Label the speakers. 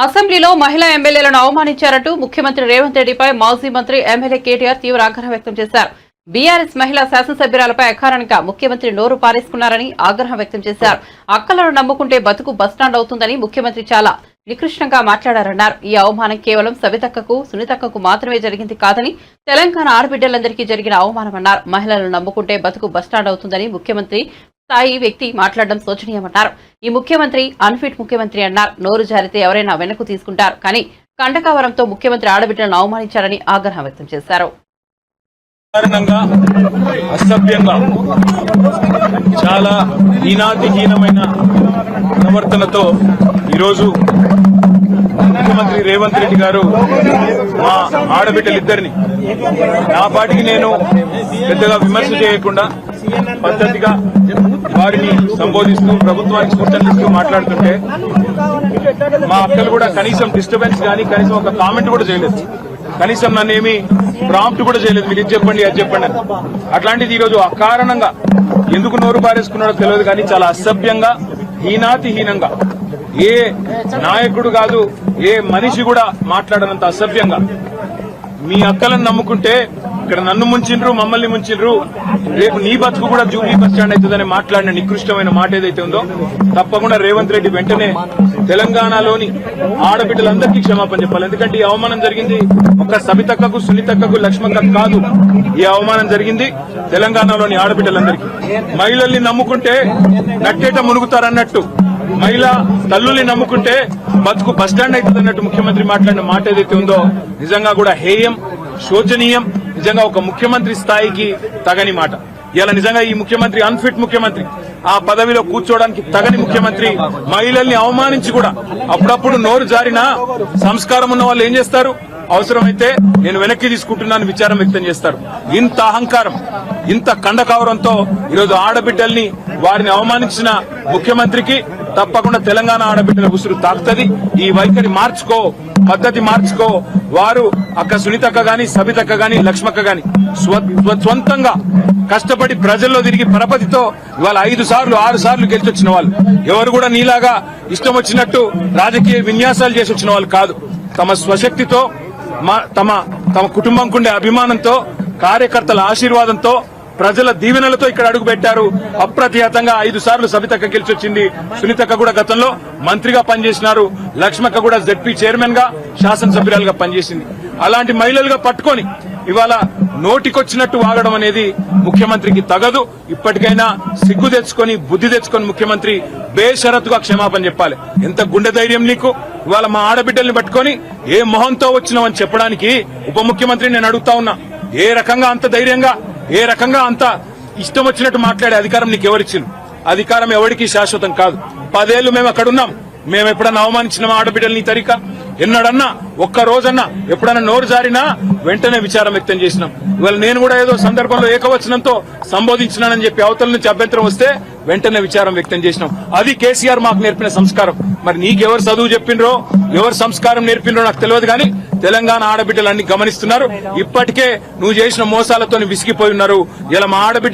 Speaker 1: అసెంబ్లీలో మహిళా ఎమ్మెల్యేలను అవమానించారంటూ ముఖ్యమంత్రి రేవంత్ రెడ్డిపై మాజీ మంత్రి ఎమ్మెల్యే కేటీఆర్ తీవ్ర ఆగ్రహం వ్యక్తం చేశారు. బీఆర్ఎస్ మహిళా శాసనసభ్యురాలపై అకారణంగా ముఖ్యమంత్రి నోరు పారేసుకున్నారని ఆగ్రహం వ్యక్తం చేశారు. అక్కలను నమ్ముకుంటే బతుకు బస్టాండ్ అవుతుందని ముఖ్యమంత్రి చాలా నికృష్టంగా మాట్లాడారన్నారు. ఈ అవమానం కేవలం సబితక్కకు, సునీతక్కకు మాత్రమే జరిగింది కాదని తెలంగాణ ఆడబిడ్డలందరికీ జరిగిన అవమానమన్నారు. మహిళలను నమ్ముకుంటే బతుకు బస్టాండ్ అవుతుందని ముఖ్యమంత్రి స్థాయి వ్యక్తి మాట్లాడడం శోచనీయమన్నారు. ఈ ముఖ్యమంత్రి అన్ఫిట్ ముఖ్యమంత్రి అన్నారు. నోరు జారితే ఎవరైనా వెనక్కు తీసుకుంటారు, కానీ కంటకావరంతో ముఖ్యమంత్రి ఆడబిడ్డలను అవమానించారని ఆగ్రహం వ్యక్తం చేశారు.
Speaker 2: అసభ్యంగా చాలా హీనాతిహీనమైన ప్రవర్తనతో ఈరోజు ముఖ్యమంత్రి రేవంత్ రెడ్డి గారు మా ఆడబిడ్డలిద్దరిని నా పాటికి నేను పెద్దగా విమర్శ చేయకుండా పద్ధతిగా వారిని సంబోధిస్తూ ప్రభుత్వానికి సూచనలిస్తూ మాట్లాడుతుంటే మా అక్కలు కూడా కనీసం డిస్టర్బెన్స్ కానీ కనీసం ఒక కామెంట్ కూడా చేయలేదు. కనీసం నన్నేమి ప్రాంప్ట్ కూడా చేయలేదు. మీరు ఇది చెప్పండి అది చెప్పండి అని. అట్లాంటిది ఈరోజు అకారణంగా ఎందుకు నోరు పారేసుకున్నాడో తెలియదు, కానీ చాలా అసభ్యంగా హీనాతిహీనంగా ఏ నాయకుడు కాదు, ఏ మనిషి కూడా మాట్లాడనంత అసభ్యంగా మీ అక్కలను నమ్ముకుంటే ఇక్కడ నన్ను ముంచిండ్రు, మమ్మల్ని ముంచిండ్రు, రేపు నీ బతుకు కూడా జూబ్లీ బస్ స్టాండ్ అవుతుందని మాట్లాడిన నికృష్టమైన మాట ఏదైతే ఉందో తప్పకుండా రేవంత్ రెడ్డి వెంటనే తెలంగాణలోని ఆడబిడ్డలందరికీ క్షమాపణ చెప్పాలి. ఎందుకంటే ఈ అవమానం జరిగింది ఒక్క సబితక్కకు, సునీతక్కకు, లక్ష్మక్కకు కాదు. ఈ అవమానం జరిగింది తెలంగాణలోని ఆడబిడ్డలందరికీ. మహిళల్ని నమ్ముకుంటే నట్టేట మునుగుతారన్నట్టు, మహిళా తల్లుల్ని నమ్ముకుంటే బతుకు బస్టాండ్ అవుతుంది అన్నట్టు ముఖ్యమంత్రి మాట్లాడిన మాట ఏదైతే ఉందో నిజంగా కూడా హేయం, శోచనీయం. నిజంగా ఒక ముఖ్యమంత్రి స్థాయికి తగని మాట. ఇలా నిజంగా ఈ ముఖ్యమంత్రి అన్ఫిట్ ముఖ్యమంత్రి, ఆ పదవిలో కూర్చోవడానికి తగని ముఖ్యమంత్రి మహిళల్ని అవమానించి కూడా అప్పుడప్పుడు నోరు జారినా సంస్కారం ఉన్న వాళ్ళు ఏం చేస్తారు, అవసరమైతే నేను వెనక్కి తీసుకుంటున్నాను విచారం వ్యక్తం చేస్తారు. ఇంత అహంకారం, ఇంత కండకావరంతో ఈరోజు ఆడబిడ్డల్ని వారిని అవమానించిన ముఖ్యమంత్రికి తప్పకుండా తెలంగాణ ఆడబిడ్డల ఉసురు తాకుతుంది. ఈ వైఖరి మార్చుకో, పద్ధతి మార్చుకో. వారు అక్క సునీతక్క గాని, సబితక్క గాని, లక్ష్మక్క గాని స్వంతంగా కష్టపడి ప్రజల్లో తిరిగి పరపతితో ఇవాళ 5 సార్లు 6 సార్లు గెలిచొచ్చిన వాళ్ళు. ఎవరు కూడా నీలాగా ఇష్టం వచ్చినట్టు రాజకీయ విన్యాసాలు చేసి వచ్చిన వాళ్ళు కాదు. తమ స్వశక్తితో, తమ కుటుంబంకుండే అభిమానంతో, కార్యకర్తల ఆశీర్వాదంతో, ప్రజల దీవెనలతో ఇక్కడ అడుగు పెట్టారు. అప్రతిహతంగా 5 సార్లు సబితక్క గెలిచొచ్చింది. సునీతక్క కూడా గతంలో మంత్రిగా పనిచేసినారు. లక్ష్మక్క కూడా జెడ్పీ చైర్మన్ గా, శాసనసభ్యురాలుగా పనిచేసింది. అలాంటి మహిళలుగా పట్టుకొని ఇవాళ నోటికొచ్చినట్టు వాగడం అనేది ముఖ్యమంత్రికి తగదు. ఇప్పటికైనా సిగ్గు తెచ్చుకొని, బుద్ధి తెచ్చుకొని ముఖ్యమంత్రి బేషరతుగా క్షమాపణ చెప్పాలి. ఎంత గుండె ధైర్యం నీకు? ఇవాళ మా ఆడబిడ్డల్ని పట్టుకొని ఏ మొహంతో వచ్చినావని చెప్పడానికి ఉప ముఖ్యమంత్రిని నేను అడుగుతా ఉన్నా. ఏ రకంగా అంత ధైర్యంగా, ఏ రకంగా అంత ఇష్టం వచ్చినట్టు మాట్లాడే అధికారం నీకు ఎవరిచ్చింది? అధికారం ఎవరికి శాశ్వతం కాదు. 10 ఏళ్లు మేము అక్కడున్నాం. మేము ఎప్పుడన్నా అవమానించిన ఆడబిడ్డల్ని తరిక ఎన్నడన్నా, ఒక్క రోజన్నా ఎప్పుడన్నా నోరు జారినా వెంటనే విచారం వ్యక్తం చేసినాం. ఇవాళ నేను కూడా ఏదో సందర్భంలో ఏకవచనంతో సంబోధించినానని చెప్పి అవతల నుంచి అభ్యంతరం వస్తే వెంటనే విచారం వ్యక్తం చేసినాం. అది కేసీఆర్ మాకు నేర్పిన సంస్కారం. మరి నీకెవరు చదువు చెప్పిండ్రో, ఎవరు సంస్కారం నేర్పిండ్రో నాకు తెలియదు, కానీ తెలంగాణ ఆడబిడ్డలన్నీ గమనిస్తున్నారు. ఇప్పటికే నువ్వు చేసిన మోసాలతో విసిగిపోయి ఉన్నారు. ఇలా మా ఆడబిడ్డ